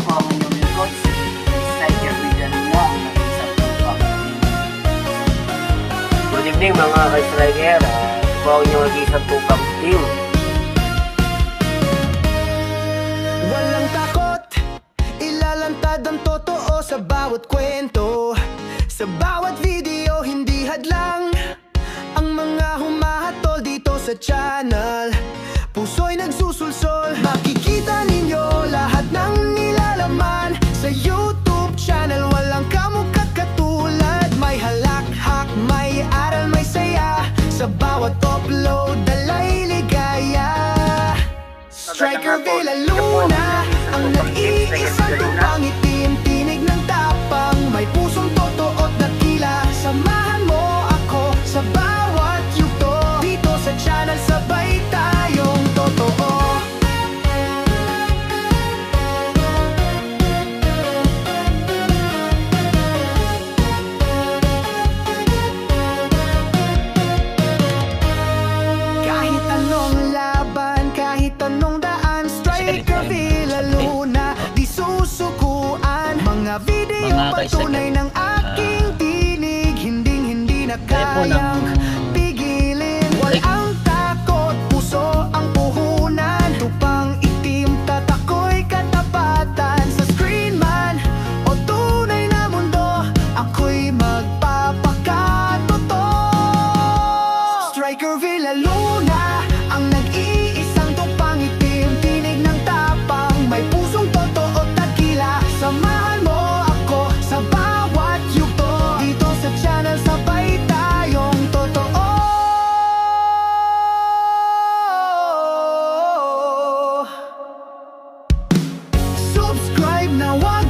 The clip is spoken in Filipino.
po ang inyong lingkod, si Striker Villaluna, ang nag-isang tupang. Good evening mga ka-striker. Ito po ang inyong nag-isang tupang team. Walang takot, ilalantad ang totoo sa bawat kwento. Sa bawat video, hindi hadlang ang mga humahatol dito sa channel. Puso'y nagsusulsol, makikita ninyo lahat ng nilalaman. Sa YouTube channel, walang kamukha't katulad. May halakhak, may aral, may saya. Sa bawat upload, dalay ligaya. Striker Villaluna, ang nag-iisang tupang itim, tinig ng tapang, may pusong totoo't dakila. Samahan mo ako sa bawat yugto, dito sa channel sabay tayong totoo. Kahit anong laban, kahit anong daan, Striker Villaluna, di susukuan. Mga video patunay ng aking tinig, hindi na kayang pigilin. Walang takot, puso ang puhunan. Tupang itim, tatako'y katapatan. Sa screen man o tunay na mundo, ako'y magpapakatotoo. Striker Villaluna, ang nag-iisang tupang itim, tinig ng tapang, may pusong totoo at dakila. Samahan mo ako sa bawat yugto, dito sa channel sabay tayong totoo. Subscribe now.